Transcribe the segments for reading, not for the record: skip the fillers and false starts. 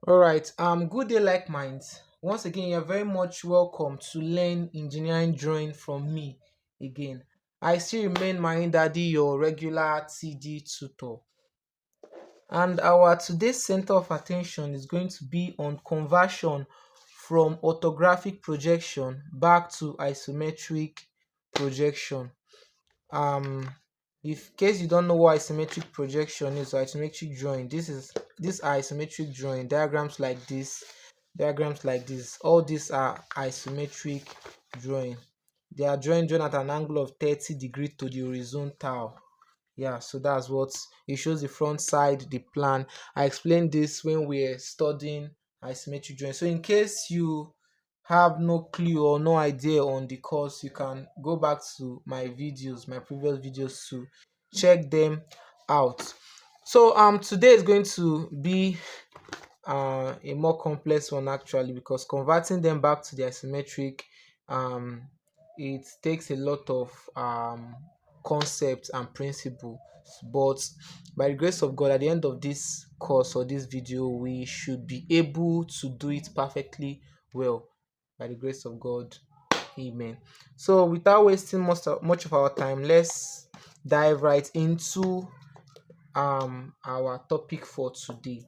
All right. Good day, like minds. Once again, you're very much welcome to learn engineering drawing from me again. I still remain my daddy, your regular TD tutor. And our today's center of attention is going to be on conversion from orthographic projection back to isometric projection. um if case you don't know what isometric projection is or isometric drawing, this are isometric drawing diagrams like this. All these are isometric drawing. They are drawn at an angle of 30 degrees to the horizontal. Yeah, so that's what it shows. The front side, the plan. I explained this when we're studying isometric drawing. So in case you have no clue or no idea on the course, you can go back to my previous videos to check them out. So today is going to be a more complex one actually, because converting them back to the isometric, um it takes a lot of concepts and principles. But by the grace of God, at the end of this course or this video, we should be able to do it perfectly well, by the grace of God. Amen. So without wasting much of our time, let's dive right into our topic for today.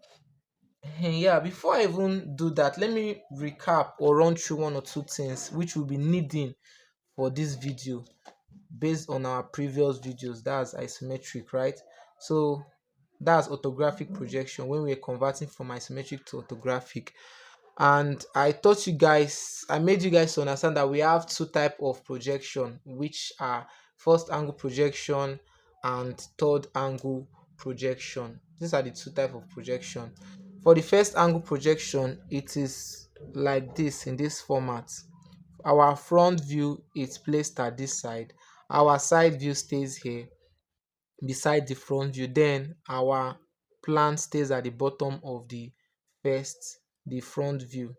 Yeah, before I even do that, let me recap or run through one or two things which we'll be needing for this video based on our previous videos. That's isometric, right? So that's orthographic projection when we're converting from isometric to orthographic. And I made you guys to understand that we have two type of projection, which are first angle projection and third angle projection. These are the two type of projection. For the first angle projection, it is like this, in this format. Our front view is placed at this side, our side view stays here beside the front view, then our plan stays at the bottom of the front view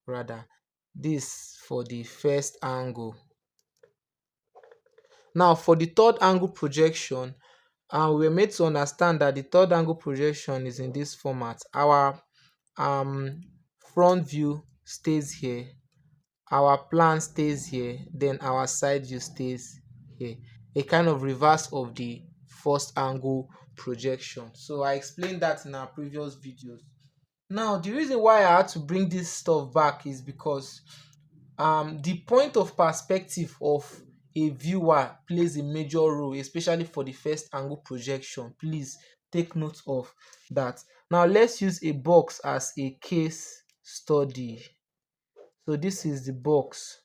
rather. This for the first angle. Now for the third angle projection, we were made to understand that the third angle projection is in this format. Our um front view stays here, our plan stays here, then our side view stays here. A kind of reverse of the first angle projection. So I explained that in our previous videos. Now the reason why I had to bring this stuff back is because the point of perspective of a viewer plays a major role, especially for the first angle projection. Please take note of that. Now let's use a box as a case study. So this is the box,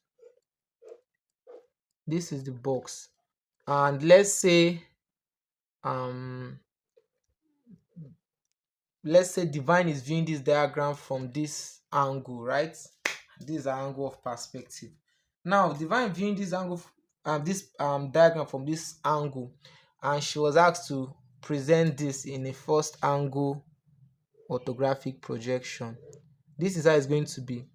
and um let's say Divine is viewing this diagram from this angle, right? This is an angle of perspective. Now Divine viewing this diagram from this angle, and she was asked to present this in a first angle orthographic projection. This is how it's going to be.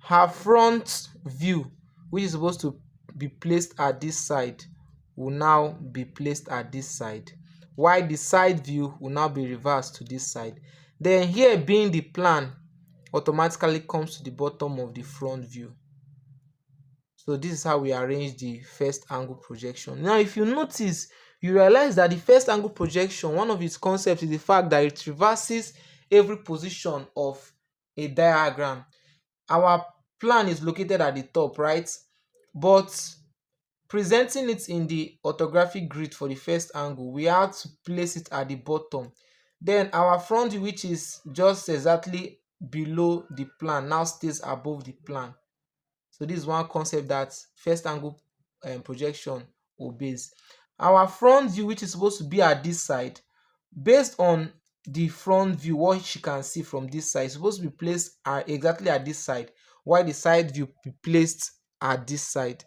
Her front view, which is supposed to be placed at this side, will now be placed at this side, while the side view will now be reversed to this side. Then here being the plan, automatically comes to the bottom of the front view. So this is how we arrange the first angle projection. Now if you notice, you realize that the first angle projection, one of its concepts is the fact that it reverses every position of a diagram. Our plan is located at the top, right? But presenting it in the orthographic grid for the first angle, we have to place it at the bottom. Then our front view, which is just exactly below the plan, now stays above the plan. So this is one concept that first angle projection obeys. Our front view, which is supposed to be at this side, based on the front view, what she can see from this side, is supposed to be placed exactly at this side, while the side view be placed at this side.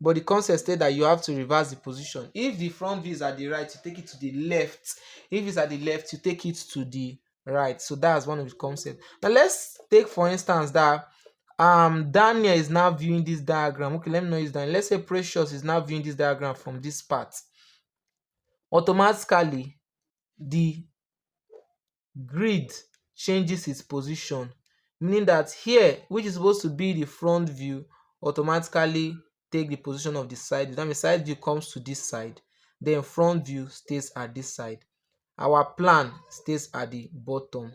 But the concept states that you have to reverse the position. If the front view is at the right, you take it to the left. If it's at the left, you take it to the right. So that's one of the concepts. Now let's take for instance that Daniel is now viewing this diagram. Okay, let me know it's Daniel. Let's say Precious is now viewing this diagram from this part. Automatically, the grid changes its position, meaning that here, which is supposed to be the front view, automatically take the position of the side view. That means side view comes to this side, then front view stays at this side. Our plan stays at the bottom.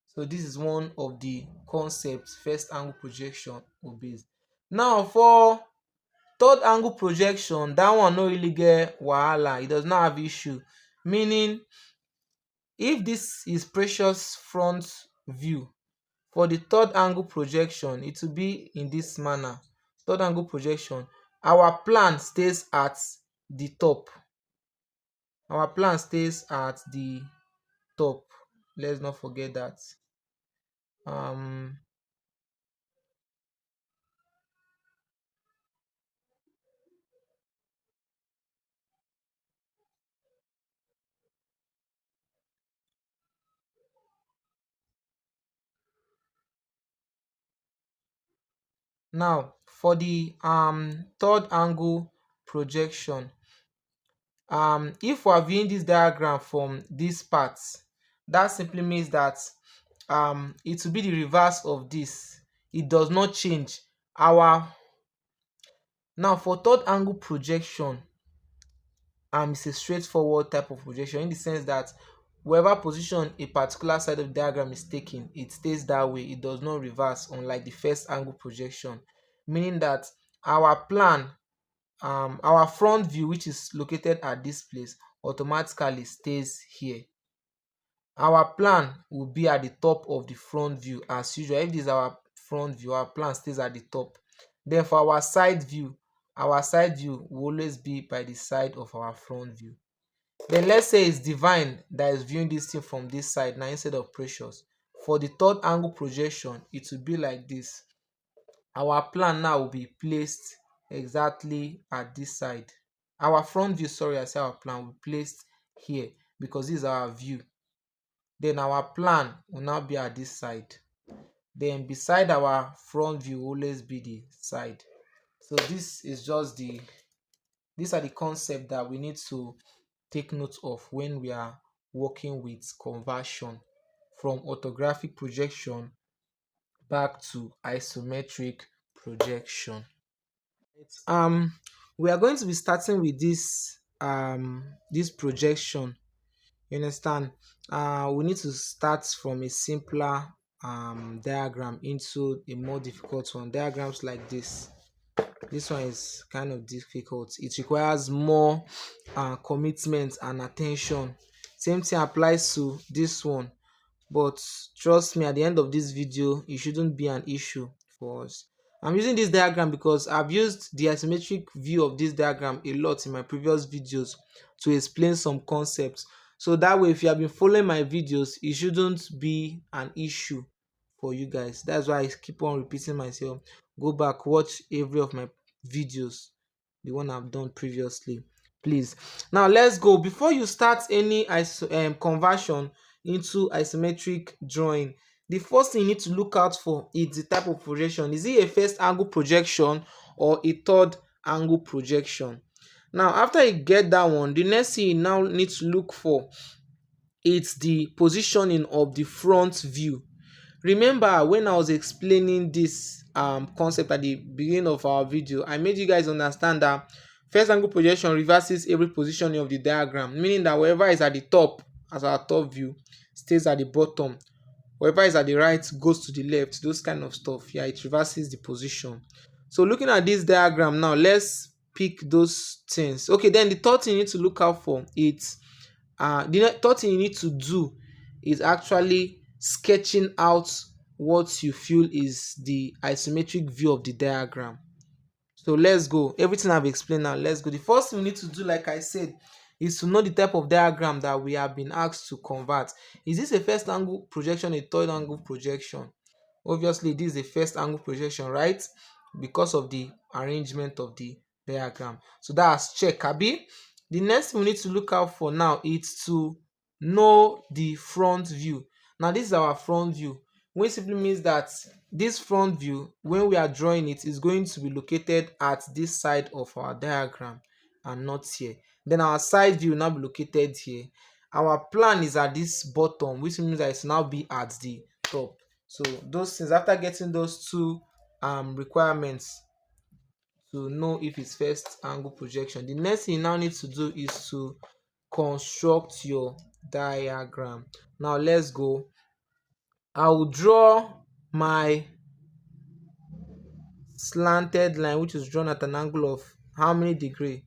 So this is one of the concepts first angle projection obeys. Now for third angle projection, that one no really get wahala, it does not have issue, meaning if this is precious front view, for the third angle projection it will be in this manner. Third angle projection, our plan stays at the top. Our plan stays at the top. Let's not forget that. um Now for the third angle projection, if we are viewing this diagram from this part, that simply means that it will be the reverse of this. It does not change our. Now for third angle projection, it's a straightforward type of projection, in the sense that wherever position a particular side of the diagram is taken, it stays that way, it does not reverse, unlike the first angle projection, meaning that our plan, our front view, which is located at this place, automatically stays here. Our plan will be at the top of the front view as usual. If this is our front view, our plan stays at the top. Then for our side view will always be by the side of our front view. Then let's say it's divine that is viewing this thing from this side now instead of precious. For the third angle projection, it will be like this. Our plan now will be placed exactly at this side. Our front view, sorry, I say our plan will be placed here because this is our view. Then our plan will now be at this side. Then beside our front view will always be the side. So these are the concepts that we need to take note of when we are working with conversion from orthographic projection back to isometric projection. Um, we are going to be starting with this projection. You understand? We need to start from a simpler diagram into a more difficult one. Diagrams like this. This one is kind of difficult. It requires more commitment and attention. Same thing applies to this one. But trust me, at the end of this video, it shouldn't be an issue for us. I'm using this diagram because I've used the isometric view of this diagram a lot in my previous videos to explain some concepts. So that way, if you have been following my videos, it shouldn't be an issue for you guys. That's why I keep on repeating myself. Go back, watch every of my videos, the one I've done previously, please. Now let's go. Before you start any conversion into isometric drawing, the first thing you need to look out for is the type of projection. Is it a first angle projection or a third angle projection? Now after you get that one, the next thing you now need to look for is the positioning of the front view. Remember when I was explaining this concept at the beginning of our video, I made you guys understand that first angle projection reverses every positioning of the diagram, meaning that wherever is at the top as our top view stays at the bottom, wherever is at the right goes to the left, those kind of stuff. Yeah, it reverses the position. So looking at this diagram now, let's pick those things. Okay, then the third thing you need to look out for is the third thing you need to do is actually sketching out what you feel is the isometric view of the diagram. So let's go. Everything I've explained now, let's go. The first thing we need to do, like I said, is to know the type of diagram that we have been asked to convert. Is this a first angle projection, a third angle projection? Obviously, this is a first angle projection, right? Because of the arrangement of the diagram. So that's check, Abi. The next thing we need to look out for now is to know the front view. Now, this is our front view, which simply means that this front view, when we are drawing it, is going to be located at this side of our diagram and not here. Then our side view will now be located here. our plan is at this bottom, which means that it's now be at the top. So those things, after getting those two requirements to know if it's first angle projection, the next thing you now need to do is to construct your diagram. Now let's go. I will draw my slanted line, which is drawn at an angle of how many degree?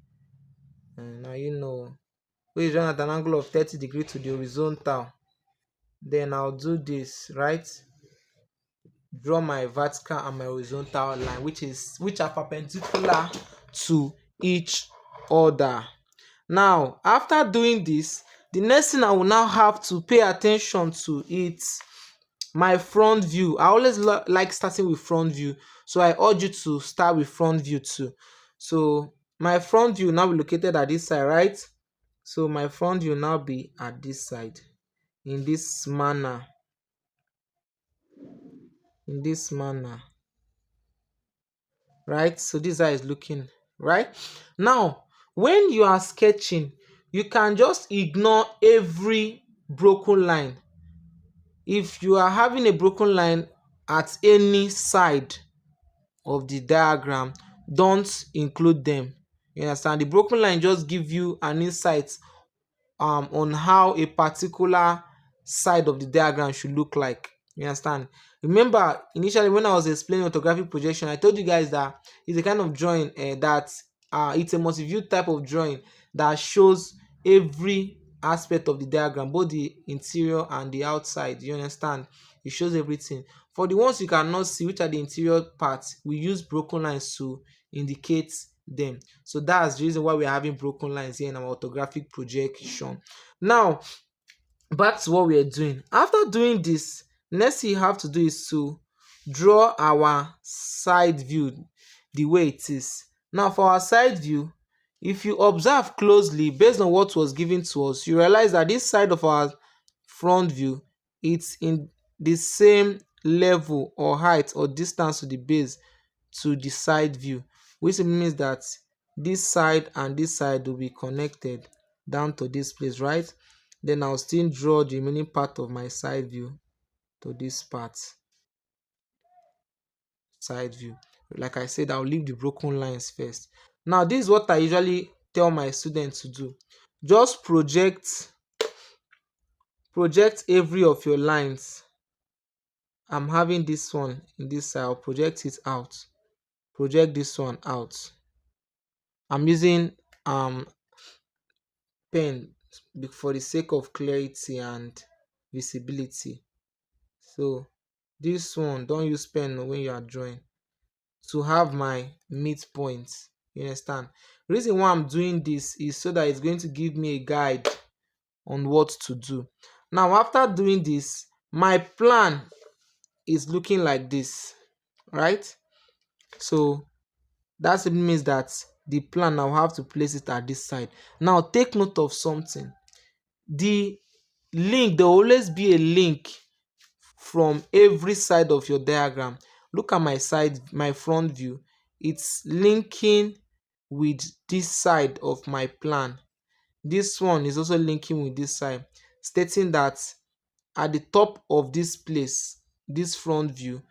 Now you know, which is drawn at an angle of 30 degrees to the horizontal. Then I'll do this, right? Draw my vertical and my horizontal line, which are perpendicular to each other. Now after doing this, the next thing I will now have to pay attention to is my front view. I always like starting with front view, so I urge you to start with front view too. So my front view now be located at this side, right? So my front view now be at this side, in this manner, in this manner, right? So this eye is looking, right? Now when you are sketching, you can just ignore every broken line. If you are having a broken line at any side of the diagram, don't include them. You understand? The broken line just give you an insight on how a particular side of the diagram should look like. You understand? Remember, initially when I was explaining orthographic projection, I told you guys that it's a kind of drawing that it's a multi-view type of drawing that shows every aspect of the diagram, both the interior and the outside. You understand? It shows everything. For the ones you cannot see, which are the interior parts, we use broken lines to indicate them. So that's the reason why we're having broken lines here in our orthographic projection. Now back to what we are doing. After doing this, next thing you have to do is to draw our side view the way it is. Now for our side view, if you observe closely based on what was given to us, you realize that this side of our front view, it's in the same level or height or distance to the base to the side view, which means that this side and this side will be connected down to this place, right? Then I'll still draw the remaining part of my side view to this part, side view. Like I said, I'll leave the broken lines first. Now this is what I usually tell my students to do. Just project every of your lines. I'm having this one in this side, I'll project it out. Project this one out. I'm using pen for the sake of clarity and visibility. So this one, don't use pen when you are drawing, to have my midpoint. You understand? The reason why I'm doing this is so that it's going to give me a guide on what to do. Now after doing this, my plan is looking like this, right? So that simply means that the plan, I'll have to place it at this side. Now take note of something. The link, there will always be a link from every side of your diagram. Look at my side, my front view. It's linking with this side of my plan. This one is also linking with this side, stating that at the top of this place, this front view,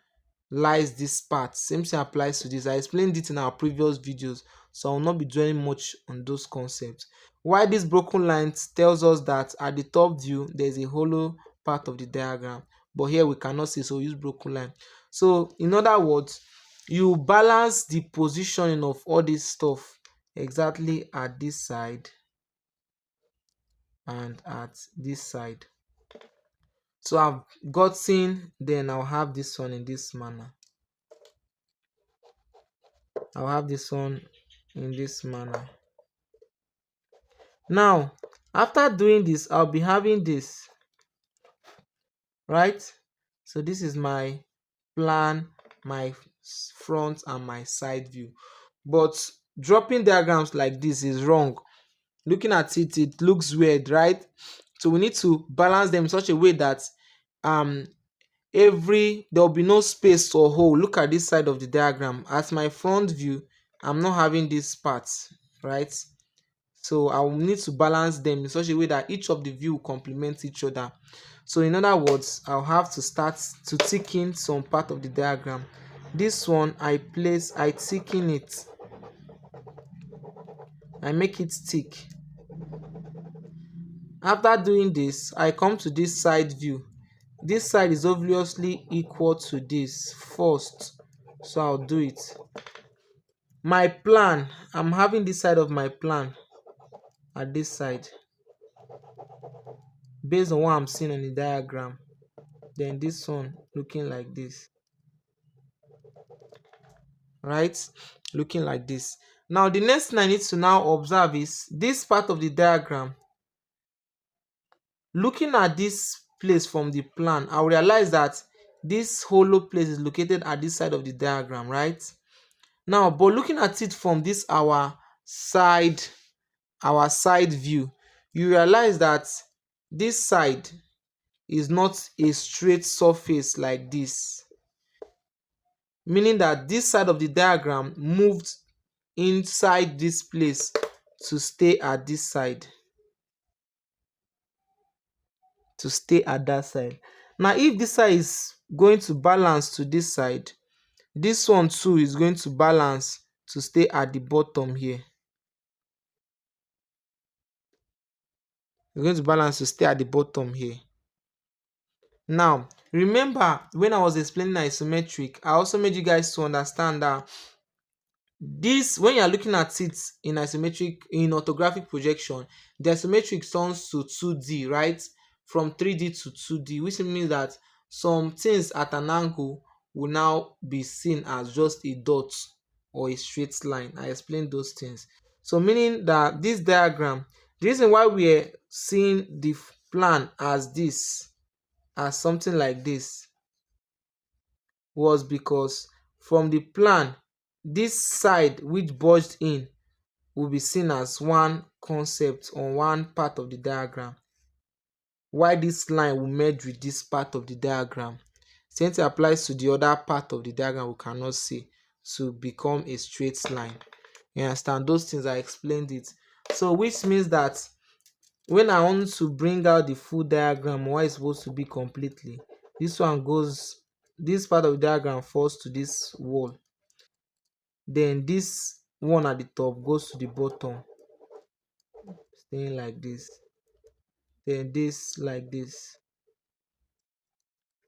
lies this part. Same thing applies to this. I explained it in our previous videos, so I will not be dwelling much on those concepts. Why this broken line tells us that at the top view there is a hollow part of the diagram, but here we cannot see, so we use broken line. So in other words, you balance the positioning of all this stuff exactly at this side and at this side. So I've gotten, then I'll have this one in this manner. I'll have this one in this manner. Now after doing this, I'll be having this, right? So this is my plan, my front and my side view. But dropping diagrams like this is wrong. Looking at it, it looks weird, right? So we need to balance them in such a way that there will be no space or hole. Look at this side of the diagram. At my front view, I'm not having this part, right? So I will need to balance them in such a way that each of the view complement each other. So in other words, I'll have to start to tick in some part of the diagram. This one I tick in it, I make it tick. After doing this, I come to this side view. This side is obviously equal to this first, so I'll do it. My plan, I'm having this side of my plan at this side based on what I'm seeing on the diagram. Then this one looking like this, right? Looking like this. Now the next thing I need to now observe is this part of the diagram. Looking at this place from the plan, I'll realize that this hollow place is located at this side of the diagram, right? Now, but looking at it from this our side view, you realize that this side is not a straight surface like this, meaning that this side of the diagram moved inside this place to stay at this side, to stay at that side. Now, if this side is going to balance to this side, this one too is going to balance to stay at the bottom here. It's going to balance to stay at the bottom here. Now, remember when I was explaining isometric, I also made you guys to understand that this, when you're looking at it in isometric, in orthographic projection, the isometric turns to 2D, right? From 3D to 2D, which means that some things at an angle will now be seen as just a dot or a straight line. I explained those things. So meaning that this diagram, the reason why we are seeing the plan as this, as something like this, was because from the plan, this side which bulged in will be seen as one concept on one part of the diagram, while this line will merge with this part of the diagram. Same thing applies to the other part of the diagram we cannot see, to become a straight line. You understand? Those things I explained it. So which means that when I want to bring out the full diagram, what is supposed to be completely, this part of the diagram falls to this wall, then this one at the top goes to the bottom, staying like this, then this like this.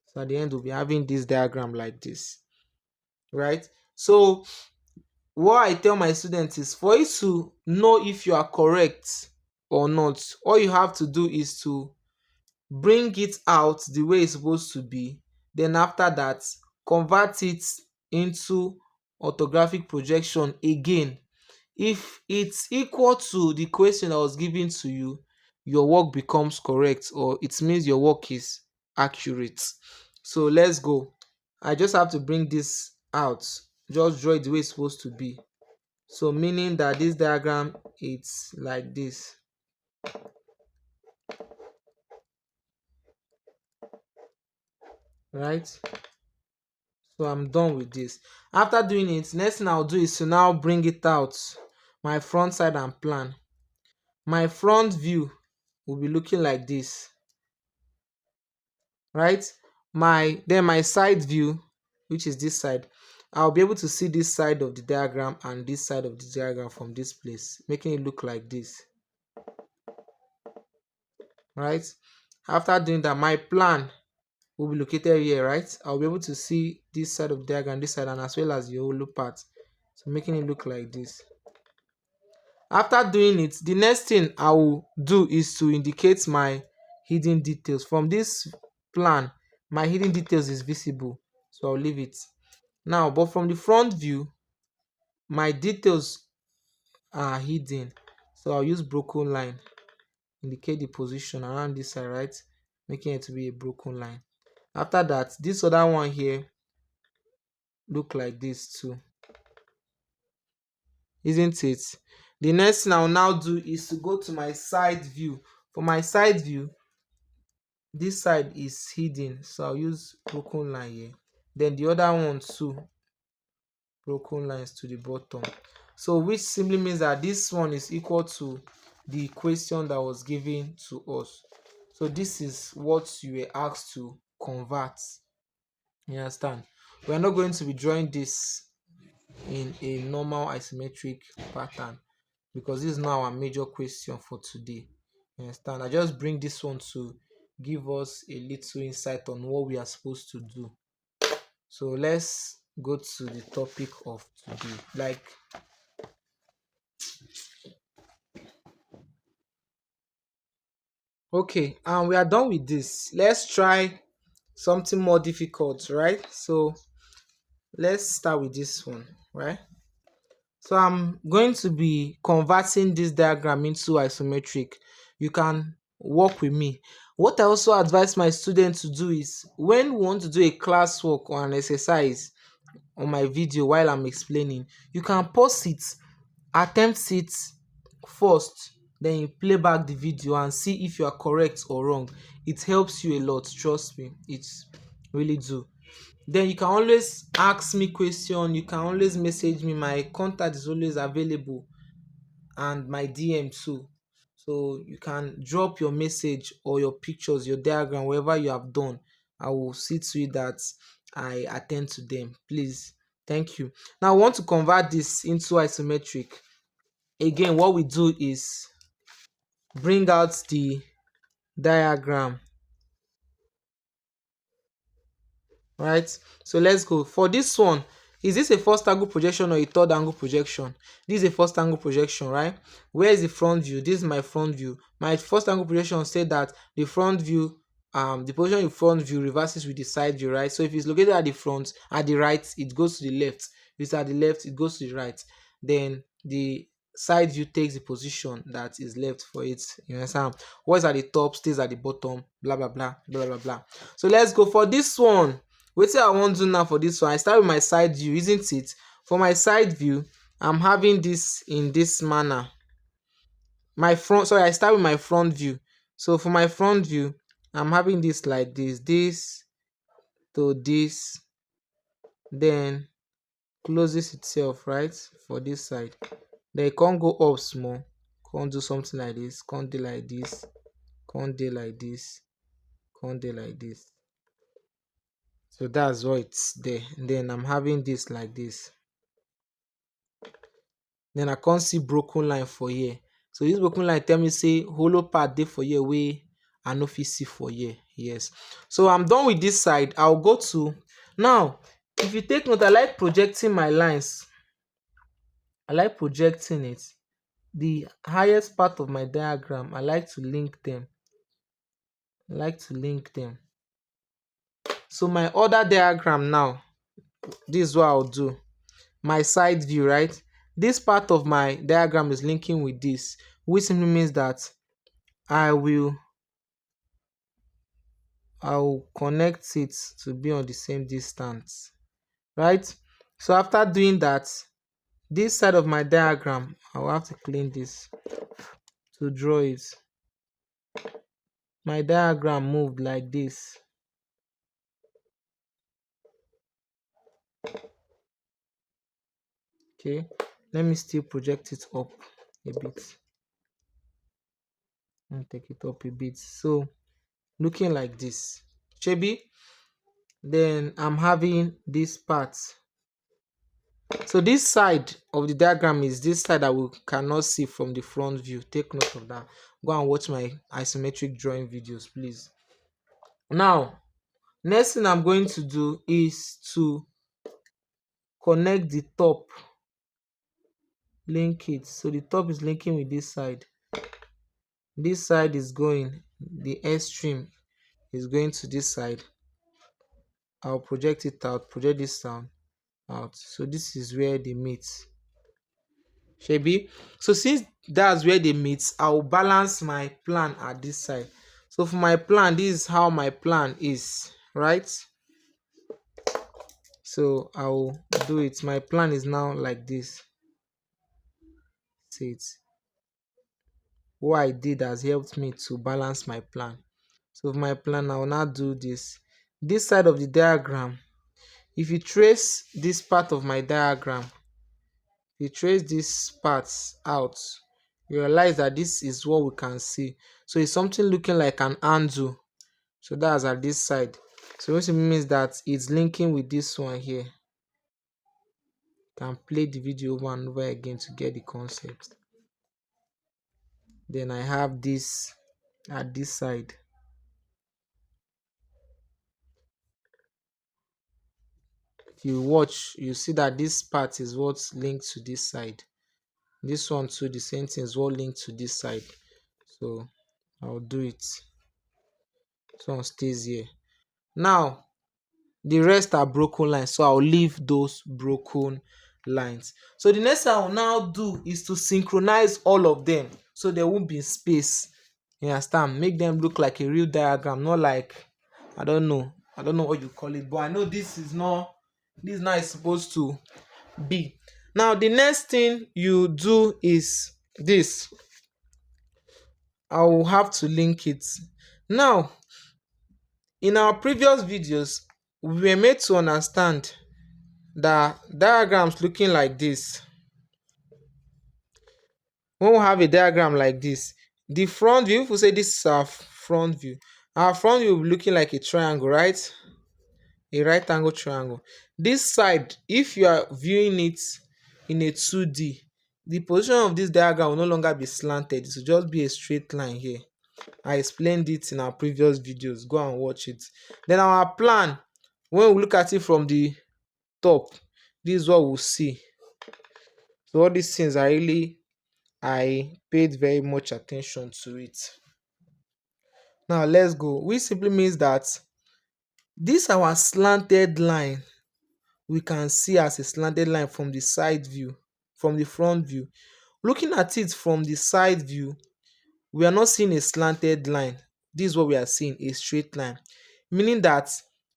So at the end we'll be having this diagram like this, right? So what I tell my students is, for you to know if you are correct or not, all you have to do is to bring it out the way it's supposed to be. Then after that, convert it into orthographic projection again. If it's equal to the question that was given to you, your work becomes correct, or it means your work is accurate. So let's go. I just have to bring this out, just draw it the way it's supposed to be. So meaning that this diagram, it's like this, right? So I'm done with this. After doing it, next thing I'll do is to now bring it out, my front side and plan. My front view will be looking like this, right? My side view, which is this side, I'll be able to see this side of the diagram and this side of the diagram from this place, making it look like this, right? After doing that, my plan will be located here, right? I'll be able to see this side of the diagram, this side, and as well as the hollow part, so making it look like this. After doing it, the next thing I will do is to indicate my hidden details. From this plan, my hidden details is visible, so I'll leave it. Now, but from the front view, my details are hidden, so I'll use broken line, indicate the position around this side, right? Making it to be a broken line. After that, this other one here look like this too, isn't it? The next thing I'll now do is to go to my side view. For my side view, this side is hidden, so I'll use broken line here. Then the other one too, broken lines to the bottom. So which simply means that this one is equal to the question that was given to us. So this is what you were asked to convert. You understand? We are not going to be drawing this in a normal isometric pattern because this is not our major question for today. You understand? I just bring this one to give us a little insight on what we are supposed to do. So let's go to the topic of today. Okay, and we are done with this. Let's try something more difficult, right? So let's start with this one, right? So I'm going to be converting this diagram into isometric. You can work with me. What I also advise my students to do is when we want to do a classwork or an exercise on my video while I'm explaining, you can pause it, attempt it first, then you play back the video and see if you are correct or wrong. It helps you a lot, trust me. It's really do. Then you can always ask me question, you can always message me. My contact is always available and my DM too. So you can drop your message or your pictures, your diagram, wherever you have done. I will see to it that I attend to them. Please. Thank you. Now I want to convert this into isometric. Again, what we do is bring out the diagram, right? So let's go. For this one, is this a first angle projection or a third angle projection? This is a first angle projection, right? Where is the front view? This is my front view. My first angle projection said that the front view, the position in front view reverses with the side view, right? So if it's located at the front, at the right, it goes to the left. If it's at the left, it goes to the right. Then the side view takes the position that is left for it. You understand? What's at the top stays at the bottom, blah blah blah blah blah blah. So let's go for this one. Wetin I wan do now for this one, I start with my side view, isn't it? For my side view, I'm having this in this manner. I start with my front view. So for my front view, I'm having this like this to this, then closes itself, right? For this side. Then e come go up small, come do something like this, come dey like this, come dey like this, come dey like this. So that's why it's there. Then I'm having this like this. Then I come see broken line for here. So this broken line tell me say hollow part dey for here wey I no fit see for here. Yes. So I'm done with this side. I'll go to now. If you take note, I like projecting my lines. I like projecting it. The highest part of my diagram, I like to link them. I like to link them. So my other diagram now, this is what I'll do. My side view, right? This part of my diagram is linking with this, which simply means that I'll connect it to be on the same distance, right? So after doing that, this side of my diagram, I'll have to clean this to draw it. My diagram moved like this. Okay, let me still project it up a bit and take it up a bit. So looking like this, shebi. Then I'm having this part. So this side of the diagram is this side that we cannot see from the front view. Take note of that. Go and watch my isometric drawing videos, please. Now, next thing I'm going to do is to connect the top, link it. So the top is linking with this side. This side is going, the airstream is going to this side. I'll project it out, project this down out. So this is where they meet. Shebi. So since that's where they meet, I'll balance my plan at this side. So for my plan, this is how my plan is, right? So I'll do it. My plan is now like this. See it. What I did has helped me to balance my plan. So for my plan, I will now do this. This side of the diagram, if you trace this part of my diagram, you trace these parts out, you realize that this is what we can see. So it's something looking like an handle. So that's at this side. So which means that it's linking with this one here. Can play the video over and over again to get the concept. Then I have this at this side. If you watch, you see that this part is what's linked to this side. This one too, the same thing is what linked to this side. So I'll do it. This one stays here. Now the rest are broken lines, so I'll leave those broken lines. So the next thing I'll now do is to synchronize all of them so there won't be space. You understand? Make them look like a real diagram, not like I don't know what you call it, but I know this is not supposed to be. Now the next thing you do is this. I will have to link it. Now, in our previous videos, we were made to understand that diagrams looking like this, when we have a diagram like this, the front view, if we say this is our front view will be looking like a triangle, right? A right angle triangle. This side, if you are viewing it in a 2D, the position of this diagram will no longer be slanted. It will just be a straight line here. I explained it in our previous videos. Go and watch it. Then our plan, when we look at it from the top, this is what we'll see. So all these things are really, I paid very much attention to it. Now let's go. Which simply means that this our slanted line, we can see as a slanted line from the side view, from the front view. Looking at it from the side view, we are not seeing a slanted line. This is what we are seeing, a straight line. Meaning that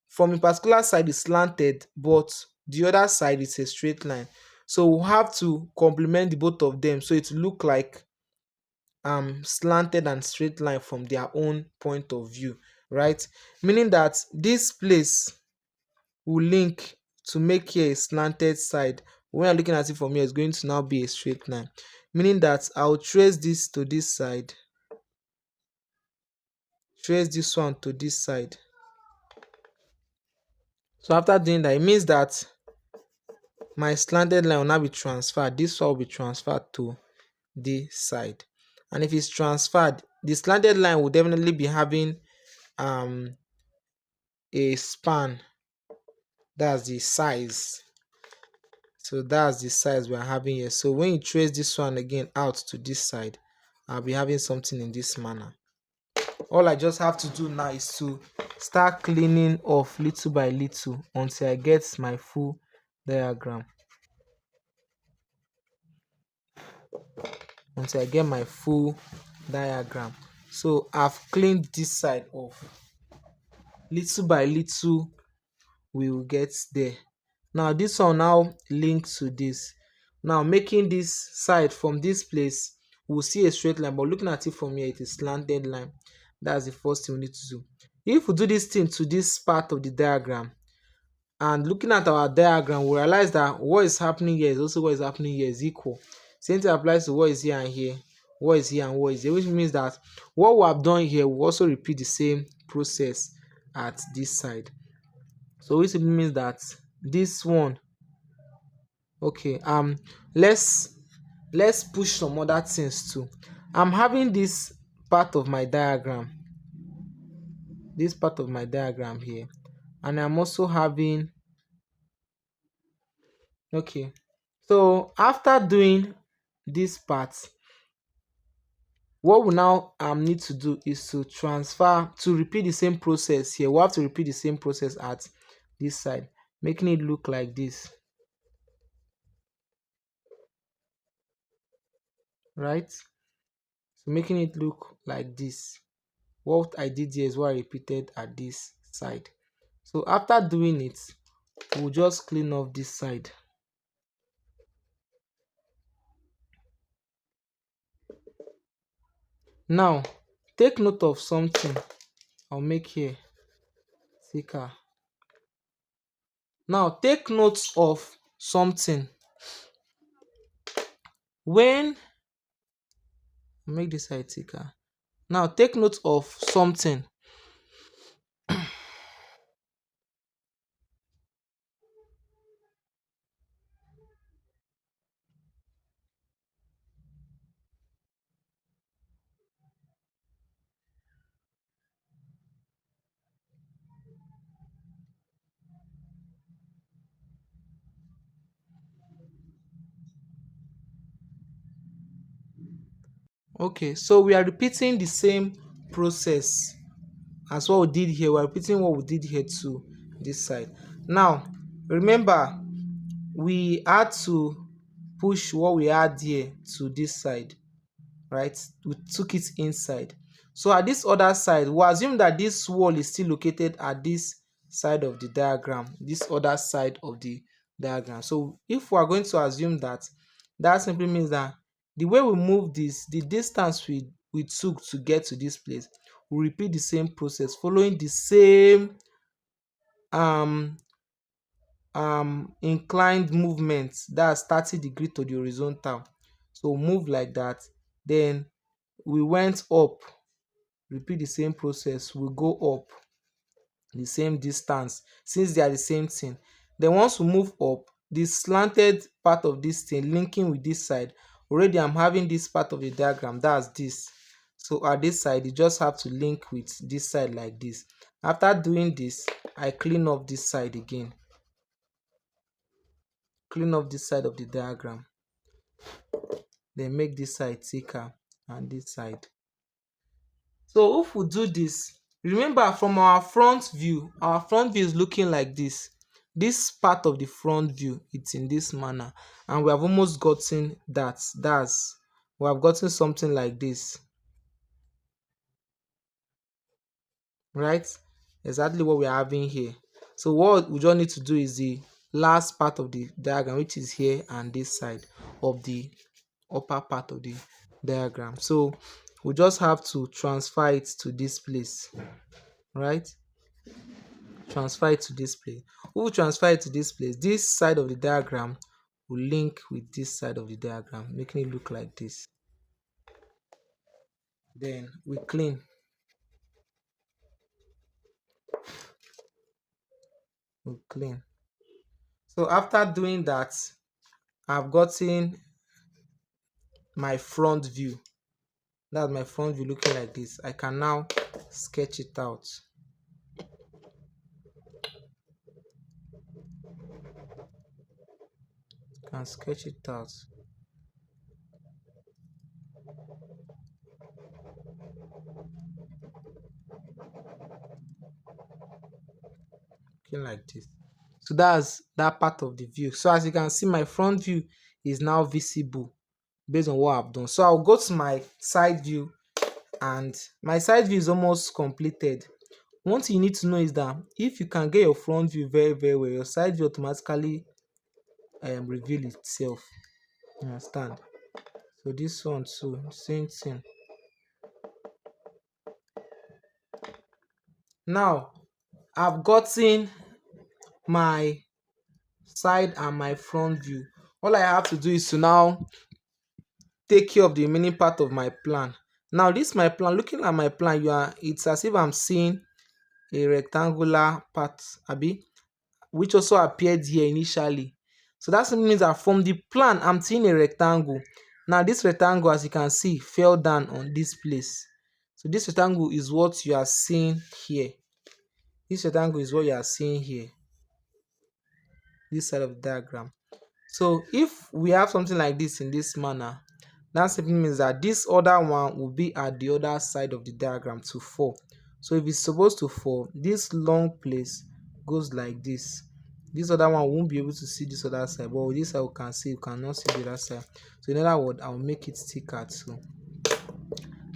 from a particular side is slanted, but the other side is a straight line. So we'll have to complement the both of them so it look like slanted and straight line from their own point of view, right? Meaning that this place will link to make here a slanted side. When I'm looking at it from here, it's going to now be a straight line. Meaning that I'll trace this to this side, trace this one to this side. So after doing that, it means that my slanted line will now be transferred. This one will be transferred to this side. And if it's transferred, the slanted line will definitely be having a span. That's the size. So that's the size we're having here. So when you trace this one again out to this side, I'll be having something in this manner. All I just have to do now is to start cleaning off little by little until I get my full diagram. Until I get my full diagram. So I've cleaned this side off. Little by little, we will get there. Now this one now links to this. Now making this side from this place, we'll see a straight line, but looking at it from here, it is slanted line. That's the first thing we need to do. If we do this thing to this part of the diagram, and looking at our diagram, we realize that what is happening here is also what is happening here is equal. Same thing applies to what is here and here, what is here and what is here, which means that what we have done here will also repeat the same process at this side. So which means that this one, okay, let's push some other things too. I'm having this part of my diagram, here, and I'm also having, okay, so after doing this part, what we now need to do is to repeat the same process here. We have to repeat the same process at this side, making it look like this, right? So making it look like this. What I did here is what I repeated at this side. So after doing it, we'll just clean off this side. Now take note of something I'll make here thicker. Now take note of something. When Make this side thicker. Now take note of something. Okay, so we are repeating the same process as what we did here. We are repeating what we did here to this side. Now remember, we had to push what we had here to this side, right? We took it inside. So at this other side, we assume that this wall is still located at this side of the diagram, this other side of the diagram. So if we are going to assume that, that simply means that the way we move this, the distance we took to get to this place, we repeat the same process following the same um inclined movement, that's 30 degree to the horizontal. So move like that, then we went up, repeat the same process, we go up the same distance since they are the same thing. Then once we move up, the slanted part of this thing linking with this side, already I'm having this part of the diagram, that's this. So at this side, you just have to link with this side like this. After doing this, I clean up this side again, clean up this side of the diagram, then make this side thicker and this side. So if we do this, remember from our front view is looking like this. This part of the front view, it's in this manner, and we have almost gotten that. We have gotten something like this, right? Exactly what we are having here. So what we just need to do is the last part of the diagram, which is here and this side of the upper part of the diagram. So we just have to transfer it to this place, right? Transfer it to this place. We will transfer it to this place. This side of the diagram will link with this side of the diagram, making it look like this. Then we clean. We clean. So after doing that, I've gotten my front view. That's my front view looking like this. I can now sketch it out. Can sketch it out. Looking like this. So that's that part of the view. So as you can see, my front view is now visible based on what I've done. So I'll go to my side view, and my side view is almost completed. One thing you need to know is that if you can get your front view very very well, your side view automatically reveal itself. You understand? So this one too, same thing. Now I've gotten my side and my front view. All I have to do is to now take care of the remaining part of my plan. Now this my plan, looking at my plan, it's as if I'm seeing a rectangular part, abi, which also appeared here initially. So that simply means that from the plan I'm seeing a rectangle. Now this rectangle, as you can see, fell down on this place. So this rectangle is what you are seeing here. This rectangle is what you are seeing here, this side of the diagram. So if we have something like this in this manner, that simply means that this other one will be at the other side of the diagram to fall. So if it's supposed to fall, this long place goes like this. This other one won't be able to see this other side, but with this side we can see, you cannot see the other side. So in other words, I'll make it thicker to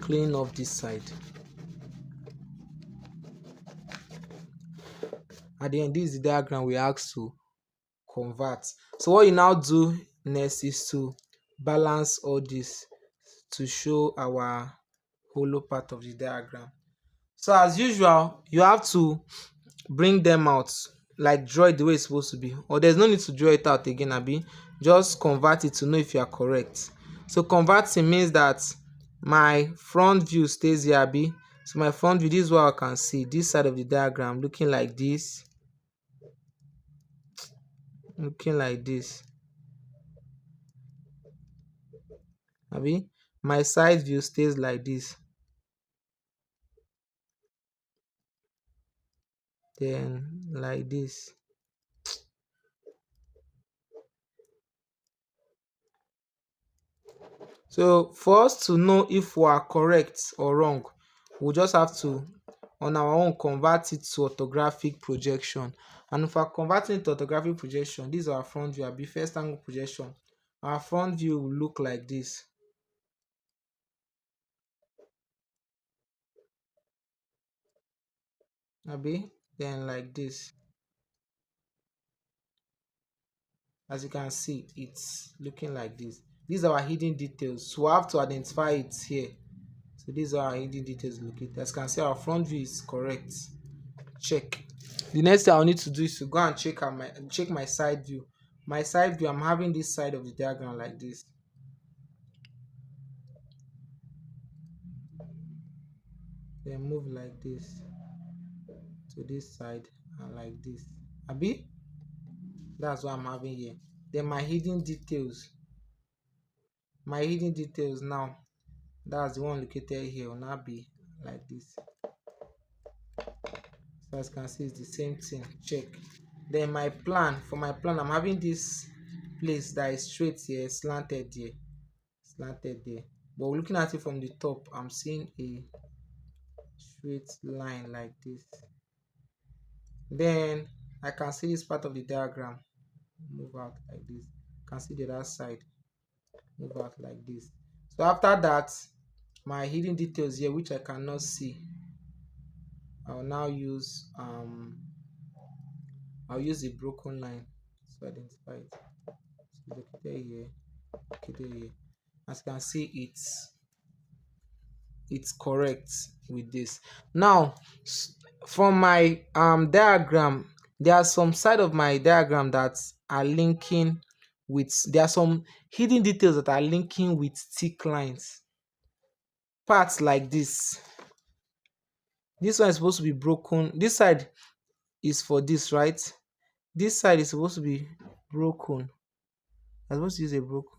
clean up this side. At the end, this is the diagram we asked to convert. So what you now do next is to balance all this to show our hollow part of the diagram. So as usual, you have to bring them out, like draw it the way it's supposed to be, or there's no need to draw it out again, abi, just convert it to know if you are correct. So converting means that my front view stays here abi. So my front view, this is what I can see, this side of the diagram looking like this, looking like this abi. My side view stays like this, then like this. So for us to know if we are correct or wrong, we'll just have to on our own convert it to orthographic projection. And if we're converting it to orthographic projection, this is our front view, abi first angle projection. Our front view will look like this, abi, then like this. As you can see, it's looking like this. These are our hidden details, so we have to identify it here. So these are our hidden details located. As you can see, our front view is correct. Check. The next thing I'll need to do is to go and check my side view. My side view, I'm having this side of the diagram like this, then move like this to this side and like this, abi. That's what I'm having here. Then my hidden details now, that's the one located here, will now be like this. So as you can see, it's the same thing. Check. Then for my plan, I'm having this place that is straight here, slanted here, slanted there. But looking at it from the top, I'm seeing a straight line like this. Then I can see this part of the diagram move out like this. I can see the other side move out like this. So after that, my hidden details here, which I cannot see, I'll now use I'll use a broken line to identify it. So located here, located here. As you can see, it's correct with this. Now from my diagram, there are some side of my diagram that are linking with, there are some hidden details that are linking with thick lines, parts like this one is supposed to be broken, this side is for this, right? This side is supposed to be broken. I'm supposed to use a broken.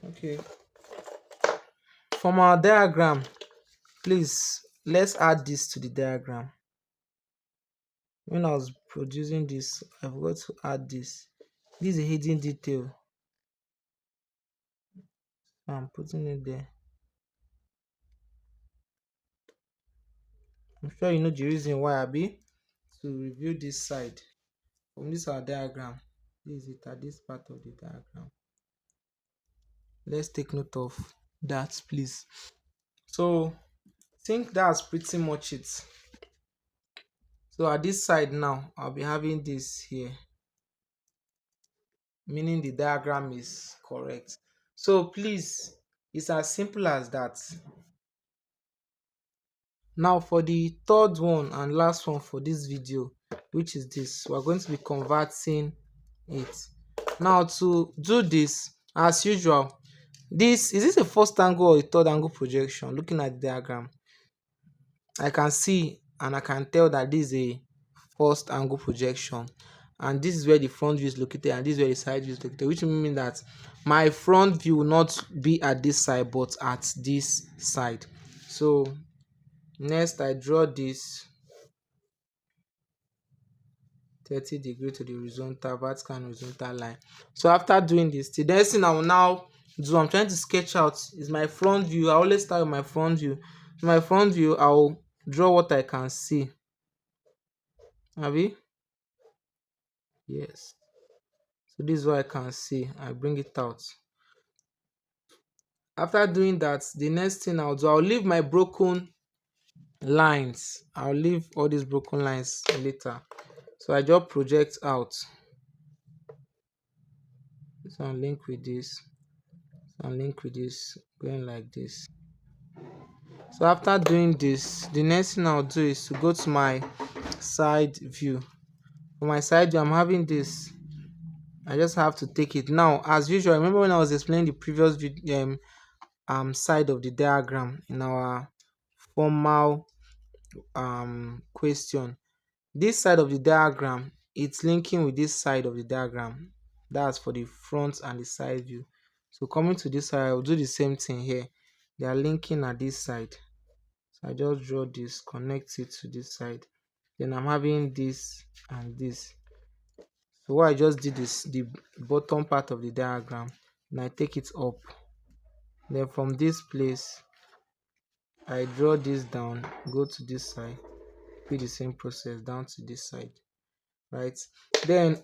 Okay, from our diagram, please let's add this to the diagram. When I was producing this, I forgot to add this. This is a hidden detail. I'm putting it there. I'm sure you know the reason why, Abi. To review this side from this our diagram. This is it at this part of the diagram. Let's take note of that, please. So I think that's pretty much it. So at this side now, I'll be having this here, meaning the diagram is correct. So please, it's as simple as that. Now for the third one and last one for this video, which is this, we're going to be converting it. Now to do this, as usual, this a first angle or a third angle projection? Looking at the diagram, I can see and I can tell that this is a first angle projection, and this is where the front view is located and this is where the side view is located, which means that my front view will not be at this side but at this side. So next I draw this 30-degree to the horizontal, vertical and horizontal line. So after doing this, the next thing I will now do, I'm trying to sketch out, is my front view. I always start with my front view. So my front view, I'll draw what I can see. Abi? Yes. So this is what I can see. I bring it out. After doing that, the next thing I'll do, I'll leave my broken lines. I'll leave all these broken lines later. So I just project out. So I'll link with this. So I'll link with this, going like this. So after doing this, the next thing I'll do is to go to my side view. For my side view, I'm having this. I just have to take it. Now, as usual, remember when I was explaining the previous side of the diagram in our formal question. This side of the diagram, it's linking with this side of the diagram. That's for the front and the side view. So coming to this side, I'll do the same thing here. They are linking at this side. So I just draw this, connect it to this side. Then I'm having this and this. So what I just did is the bottom part of the diagram, and I take it up. Then from this place, I draw this down, go to this side, repeat the same process down to this side, right? Then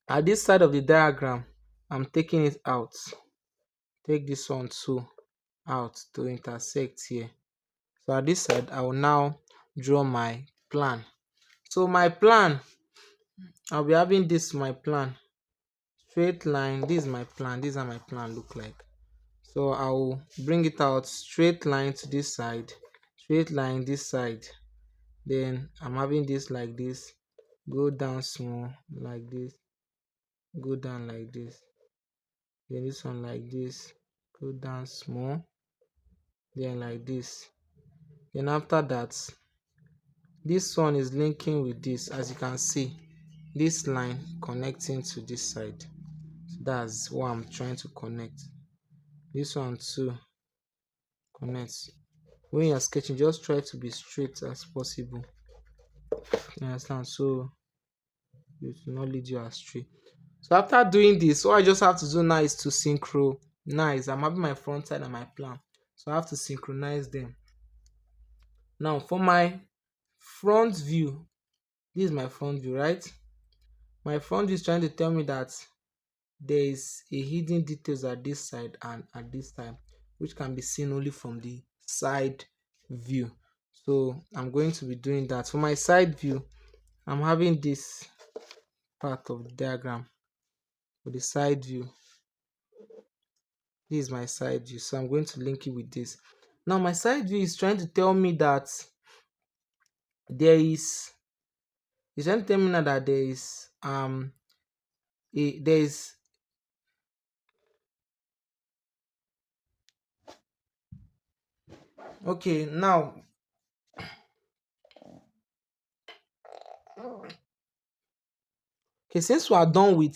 at this side of the diagram, I'm taking it out. Take this one too out to intersect here. So at this side, I will now draw my plan. So my plan, I'll be having this my plan. Straight line, this is my plan. This is how my plan look like. So I'll bring it out, straight line to this side, straight line this side. Then I'm having this like this, go down small like this, go down like this. Then this one like this, go down small, then like this. Then after that, this one is linking with this, as you can see, this line connecting to this side. So that's what I'm trying to connect. This one too connects. When you're sketching, just try to be straight as possible. You understand? So it will not lead you astray. So after doing this, what I just have to do now is to synchronize. I'm having my front side and my plan. So I have to synchronize them. Now for my front view, this is my front view, right? My front view is trying to tell me that there is a hidden details at this side and at this side, which can be seen only from the side view. So I'm going to be doing that. For my side view, I'm having this part of the diagram for the side view. This is my side view, so I'm going to link it with this. Now my side view is trying to tell me that there is it's trying to tell me now that there is there is okay. Now okay, since we are done with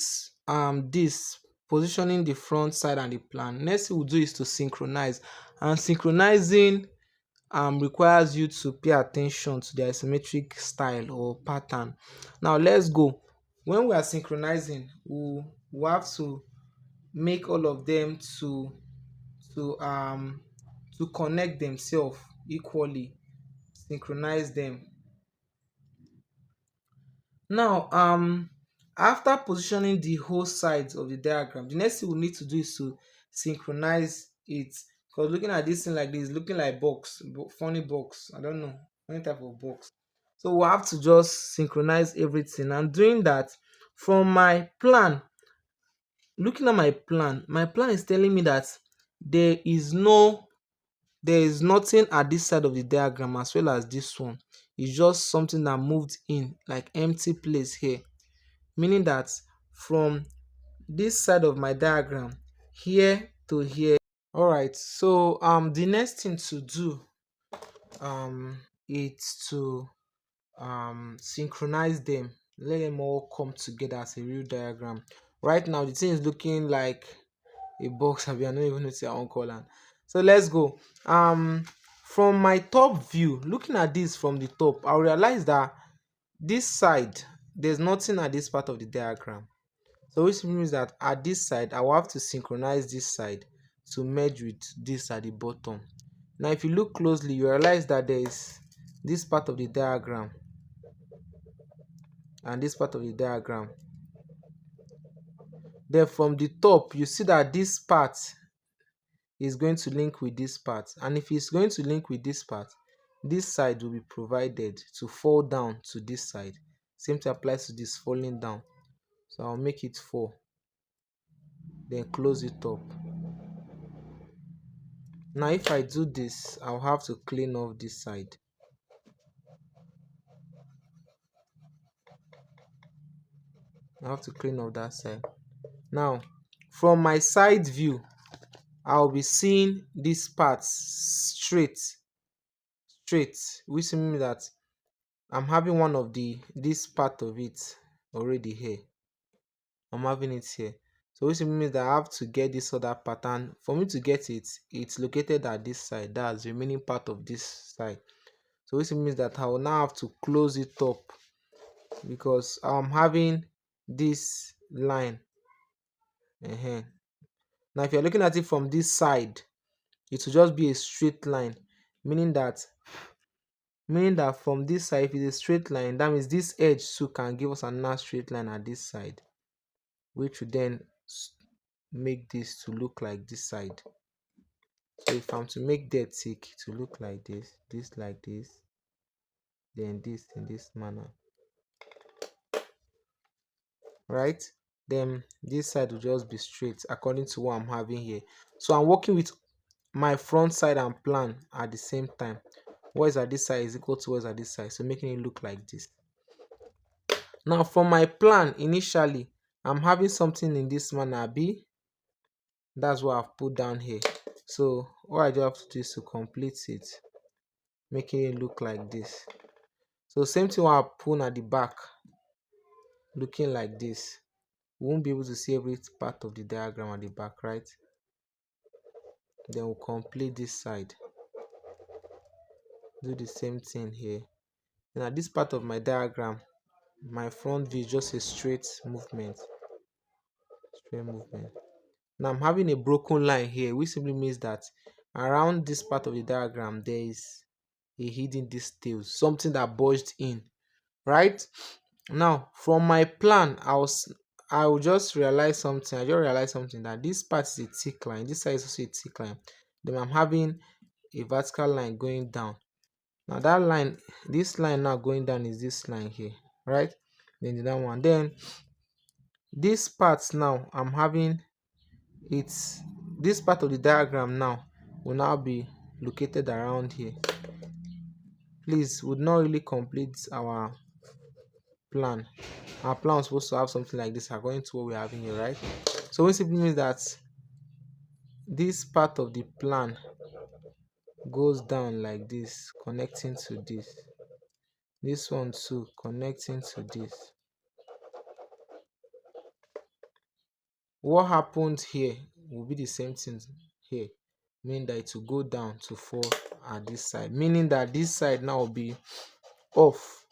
this positioning the front side and the plan, next thing we'll do is to synchronize. And synchronizing requires you to pay attention to the isometric style or pattern. Now let's go. When we are synchronizing, we have to make all of them to um to connect themselves equally, synchronize them. Now after positioning the whole sides of the diagram, the next thing we need to do is to synchronize it. Because looking at this thing like this, looking like box, funny box, I don't know, any type of box. So we have to just synchronize everything. And doing that, from my plan, looking at my plan is telling me that there is no there is nothing at this side of the diagram as well as this one. It's just something that moved in, like empty place here, meaning that from this side of my diagram here to here. All right, so the next thing to do is to synchronize them, let them all come together as a real diagram. Right now the thing is looking like a box. I don't even know say I won't call am. So let's go. From my top view, looking at this from the top, I realize that this side, there's nothing at this part of the diagram. So which means that at this side, I will have to synchronize this side to merge with this at the bottom. Now if you look closely, you realize that there is this part of the diagram and this part of the diagram. Then from the top, you see that this part is going to link with this part, and if it's going to link with this part, this side will be provided to fall down to this side. Same thing applies to this falling down. So I'll make it 4, then close it up. Now if I do this, I'll have to clean off this side. I have to clean off that side. Now from my side view, I'll be seeing this part straight, which means that I'm having one of this part of it already here. I'm having it here. So which means that I have to get this other pattern. For me to get it, it's located at this side. That's the remaining part of this side. So which means that I will now have to close it up, because I'm having this line. Now if you're looking at it from this side, it will just be a straight line, meaning that from this side, if it's a straight line, that means this edge too can give us another straight line at this side, which will then make this to look like this side. So if I'm to make that tick to look like this like this, then this in this manner, right? Then this side will just be straight according to what I'm having here. So I'm working with my front side and plan at the same time. What is at this side is equal to what is at this side, so making it look like this. Now from my plan initially, I'm having something in this manner B. That's what I've put down here. So what I just have to do is to complete it, making it look like this. So same thing what I put at the back, looking like this. We won't be able to see every part of the diagram at the back, right? Then we'll complete this side. Do the same thing here. And at this part of my diagram, my front view is just a straight movement. Now I'm having a broken line here, which simply means that around this part of the diagram there is a hidden detail, something that bulged in, right? Now from my plan, I will just realize something. I just realized something, that this part is a thick line, this side is also a thick line. Then I'm having a vertical line going down. Now that line, this line now going down is this line here, right? Then that one. Then this part now I'm having it's this part of the diagram now will now be located around here. Please, would not really complete our plan. Our plan was supposed to have something like this according to what we're having here, right? So it simply means that this part of the plan goes down like this, connecting to this one too connecting to this. What happened here will be the same thing here, meaning that it will go down to fall at this side, meaning that this side now will be off.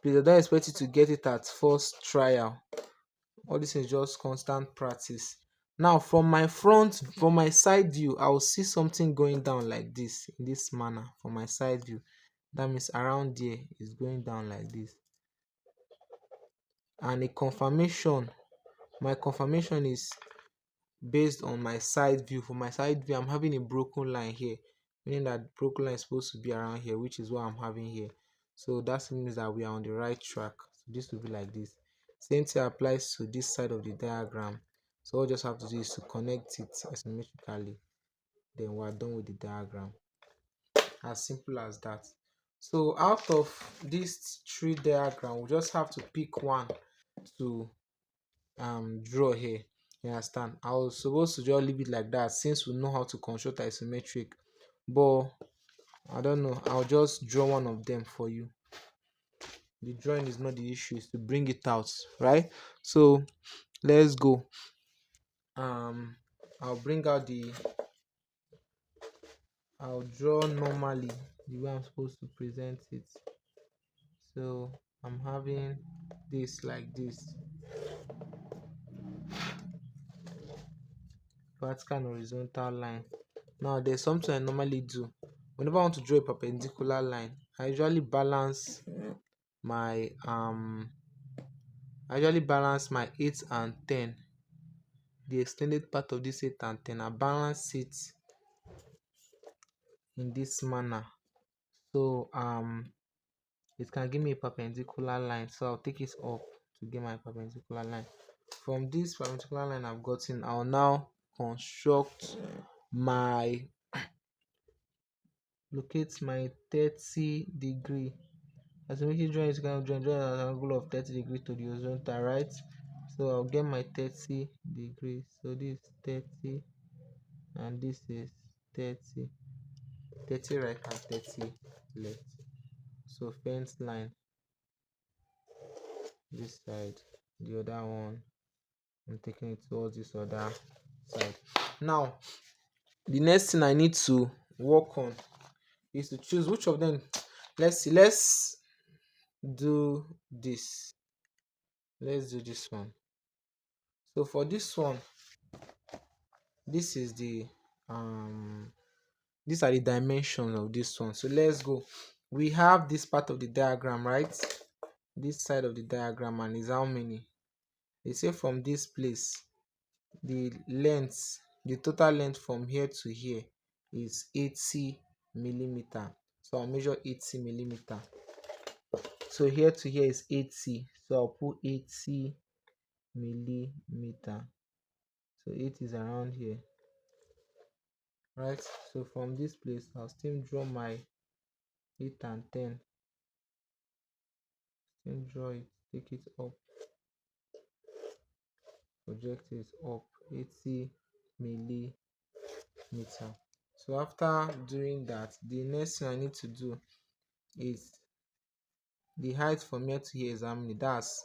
Please, I don't expect you to get it at first trial. All this is just constant practice. Now from my side view, I will see something going down like this, in this manner. From my side view, that means around there is going down like this. And my confirmation is based on my side view. For my side view, I'm having a broken line here, meaning that broken line is supposed to be around here, which is what I'm having here. So that means that we are on the right track. So this will be like this. Same thing applies to this side of the diagram. So all we just have to do is to connect it asymmetrically. Then we're done with the diagram. As simple as that. So out of these 3 diagrams, we just have to pick one to draw here. You understand? I was supposed to just leave it like that since we know how to construct isometric, but I don't know. I'll just draw one of them for you. The drawing is not the issue, it's to bring it out, right? So let's go. I'll bring out I'll draw normally the way I'm supposed to present it. So I'm having this like this, vertical and horizontal line. Now there's something I normally do. Whenever I want to draw a perpendicular line, I usually balance my 8 and 10 the extended part of this 8 and 10, I balance it in this manner. So it can give me a perpendicular line. So I'll take it up to get my perpendicular line. From this perpendicular line I've gotten, I'll now construct my locate my 30-degree. As you make it join, you can join an angle of 30 degrees to the horizontal, right? So I'll get my 30 degrees. So this is 30 and this is 30. 30 right and 30 left. So fence line this side, the other one I'm taking it towards this other side. Now the next thing I need to work on is to choose which of them. Let's see, do this let's do this one. So for this one, this is the these are the dimensions of this one. So let's go. We have this part of the diagram, right? This side of the diagram, and is how many? They say from this place, the length, the total length from here to here is 80 millimeter. So I'll measure 80 millimeter. So here to here is 80. So I'll put 80 millimeter. So 8 is around here, right? So from this place, I'll still draw my 8 and 10. Still draw it, take it up, project it up 80 millimeter. So after doing that, the next thing I need to do is the height from here to here is how many? That's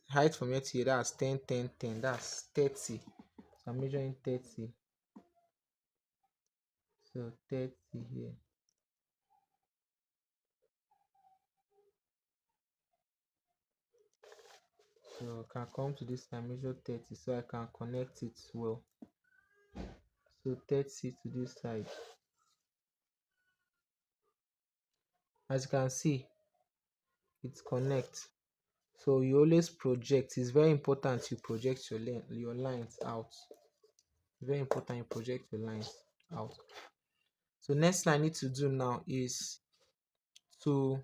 height from here to here, that's 10 10 10, that's 30. So I'm measuring 30. So 30 here. So I can come to this and measure 30 so I can connect it well. So 30 to this side. As you can see, it connects. So you always project. It's very important you project your lines out. Very important you project your lines out. So next thing I need to do now is to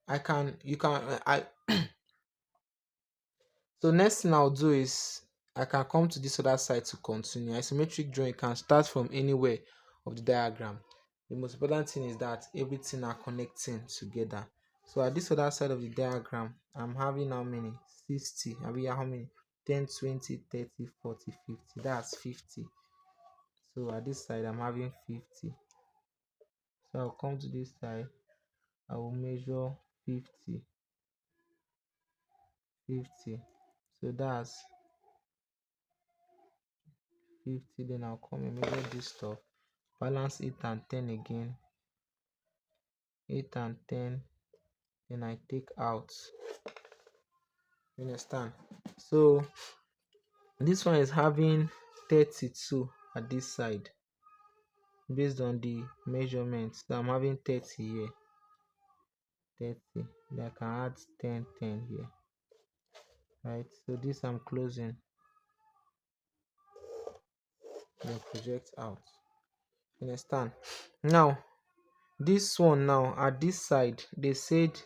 I can you can I so next thing I'll do is I can come to this other side to continue. Isometric drawing can start from anywhere of the diagram. The most important thing is that everything are connecting together. So at this other side of the diagram, I'm having how many? 60. I mean how many? 10, 20, 30, 40, 50. That's 50. So at this side, I'm having 50. So I'll come to this side. I will measure 50. 50. So that's 50. Then I'll come and measure this stuff. Balance 8 and 10 again. 8 and 10. Then I take out. You understand? So this one is having 32 at this side based on the measurements. So I'm having 30 here. 30. Then I can add 10 10 here. Right? So this I'm closing. Then project out. You understand? Now this one now at this side, they said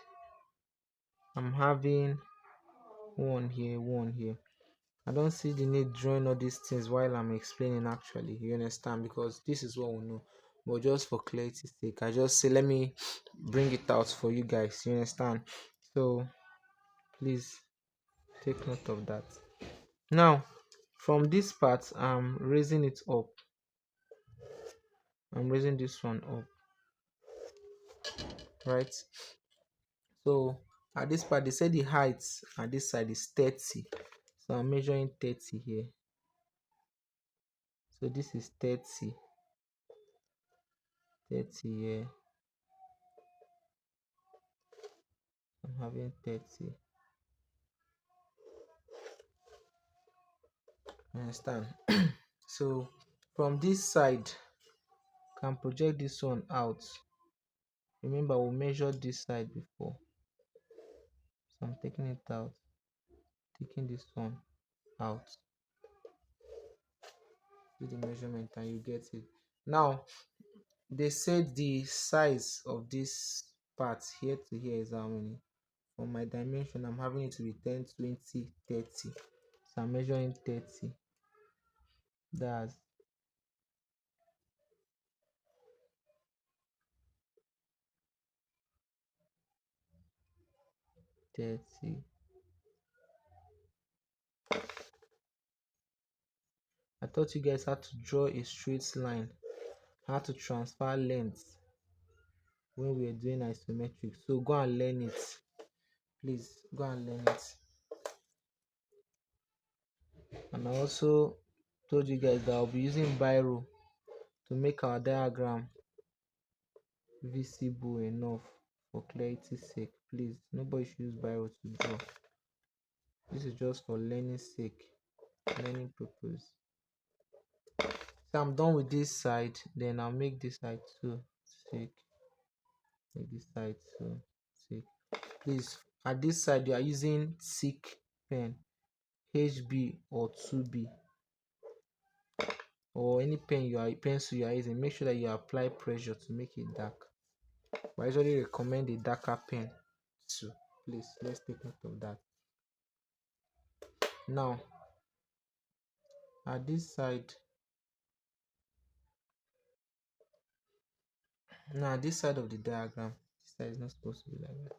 I'm having one here, one here. I don't see the need drawing all these things while I'm explaining actually. You understand? Because this is what we know. But just for clarity's sake, I just say let me bring it out for you guys. You understand? So please take note of that. Now from this part, I'm raising it up. I'm raising this one up. Right? So at this part, they say the height at this side is 30. So I'm measuring 30 here. So this is 30. 30 here. I'm having 30. Understand? So from this side, can project this one out. Remember, we measured this side before. So I'm taking it out. taking this one out, do the measurement and you get it. Now they said the size of this part here to here is how many. For my dimension, I'm having it to be 10, 20, 30. So I'm measuring 30. That's 30. I thought you guys had to draw a straight line, how to transfer length when we were doing isometric. So go and learn it. Please go and learn it. And I also told you guys that I'll be using biro to make our diagram visible enough for clarity's sake. Please, nobody should use biro to draw. This is just for learning sake, learning purpose. So I'm done with this side, then I'll make this side too sake. Make this side too sake. Please, at this side you are using thick pen, HB or 2B, or any pen you are pencil you are using. Make sure that you apply pressure to make it dark. I usually recommend a darker pen too. Please, let's take note of that. Now at this side, now this side of the diagram, this side is not supposed to be like that.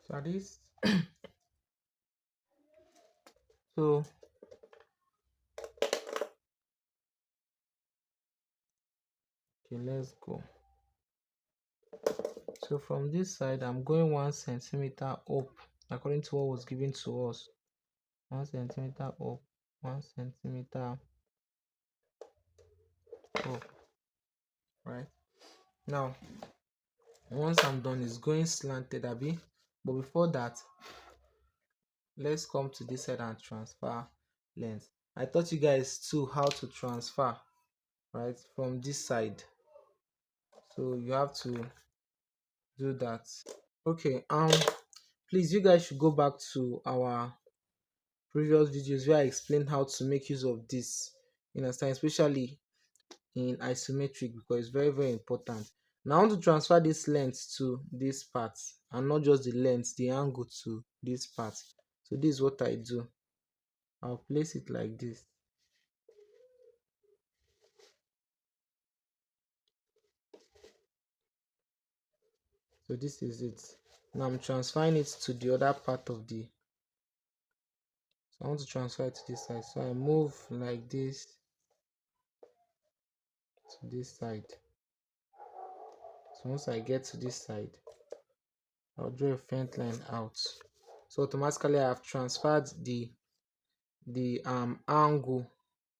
So at this, so okay, let's go. So from this side, I'm going 1 centimeter up according to what was given to us. 1 centimeter up, 1 centimeter up. Right now, once I'm done, it's going slanted a bit. But before that, let's come to this side and transfer length. I taught you guys too how to transfer, right, from this side. So you have to do that. Okay, please, you guys should go back to our previous videos where I explained how to make use of this in a science, especially in isometric, because it's very, very important. Now I want to transfer this length to this part, and not just the length, the angle to this part. So this is what I do. I'll place it like this. So this is it. Now I'm transferring it to the other part of the, so I want to transfer it to this side. So I move like this to this side. So once I get to this side, I'll draw a faint line out. So automatically I have transferred the angle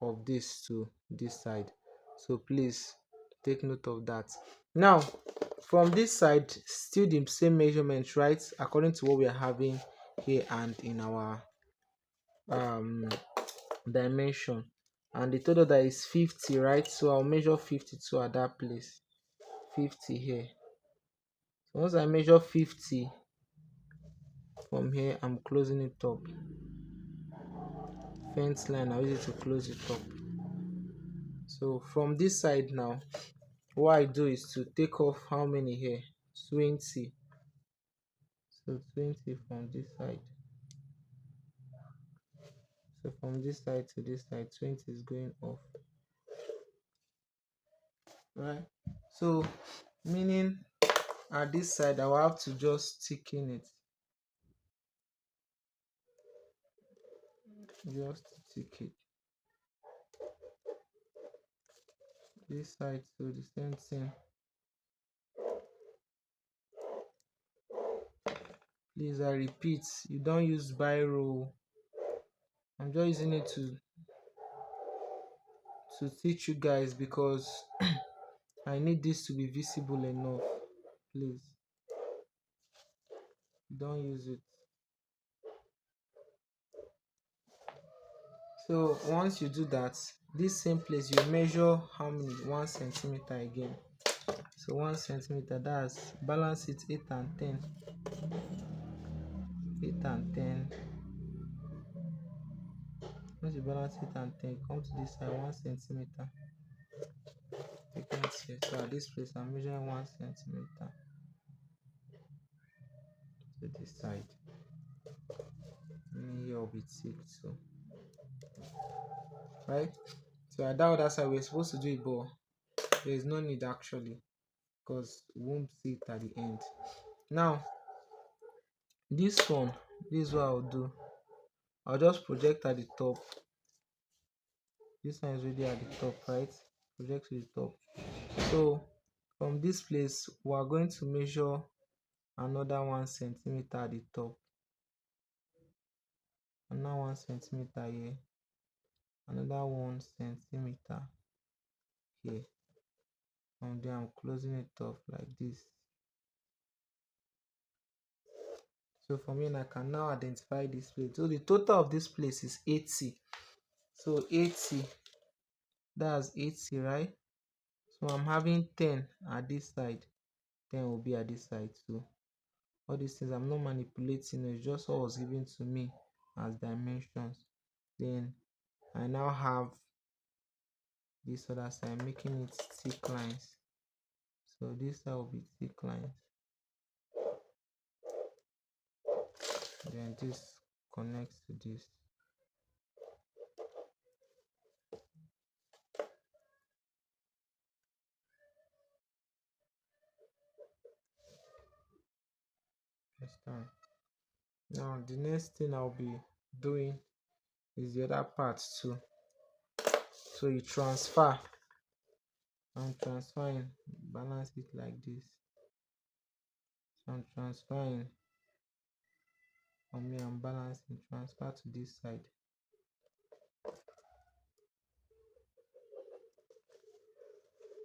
of this to this side. So please take note of that. Now from this side, still the same measurement, right, according to what we are having here and in our dimension. And the total that is 50, right? So I'll measure 52 at that place, 50 here. So once I measure 50 from here, I'm closing it up. Fence line, I'll use it to close it up. So from this side now, what I do is to take off how many here? 20. So 20 from this side. So from this side to this side, 20 is going off. Right? So meaning at this side I will have to just thicken it, just thicken it. This side so the same thing. Please, I repeat, you don't use biro. I'm just using it to teach you guys because I need this to be visible enough. Please don't use it. So once you do that, this same place you measure how many, 1 centimeter again. So 1 centimeter, that's balance it 8 and 10. 8 and 10. Once you balance 8 and 10, come to this side 1 centimeter. Taking it here. So at this place I'm measuring 1 centimeter to this side. Here will be thick, so right. So at that other side we're supposed to do it, but there is no need actually because we won't see it at the end. Now this one, this is what I'll do. I'll just project at the top. This one is already at the top, right? Project to the top. So from this place we are going to measure another 1 centimeter at the top, another 1 centimeter here, another 1 centimeter here, and then I'm closing it off like this. So for me, I can now identify this place. So the total of this place is 80. So 80, that's 80, right? So I'm having 10 at this side, 10 will be at this side too. All these things I'm not manipulating, it's just what was given to me as dimensions. Then I now have this other side, making it thick lines. So this side will be thick lines. Then this connects to this. Understand? Now the next thing I'll be doing is the other part too. So you transfer. I'm transferring, balance it like this. So I'm transferring. For me, I'm balancing, transfer to this side.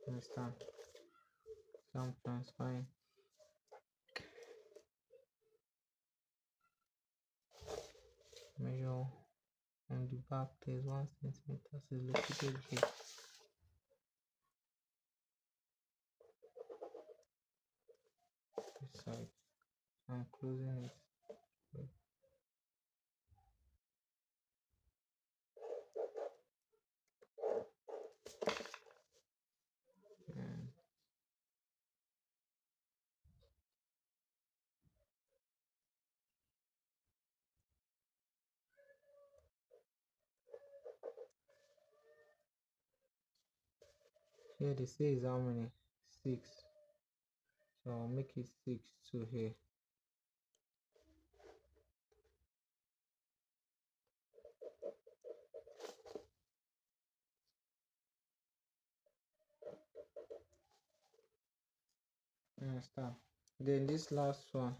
Understand? So I'm transferring. Measure on the back, there's 1 centimeter, so it's located here. This side. I'm closing it. And here they say is how many? 6. So I'll make it 6 to here. Understand? Then this last one.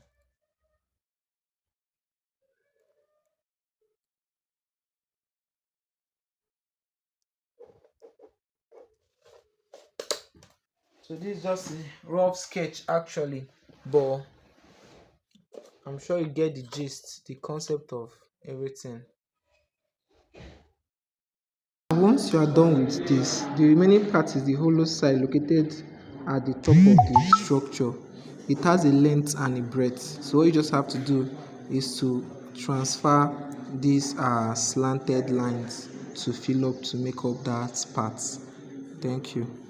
So this is just a rough sketch actually, but I'm sure you get the gist, the concept of everything. Once you are done with this, the remaining part is the hollow side located at the top of the structure. It has a length and a breadth. So what you just have to do is to transfer these slanted lines to fill up to make up that part. Thank you.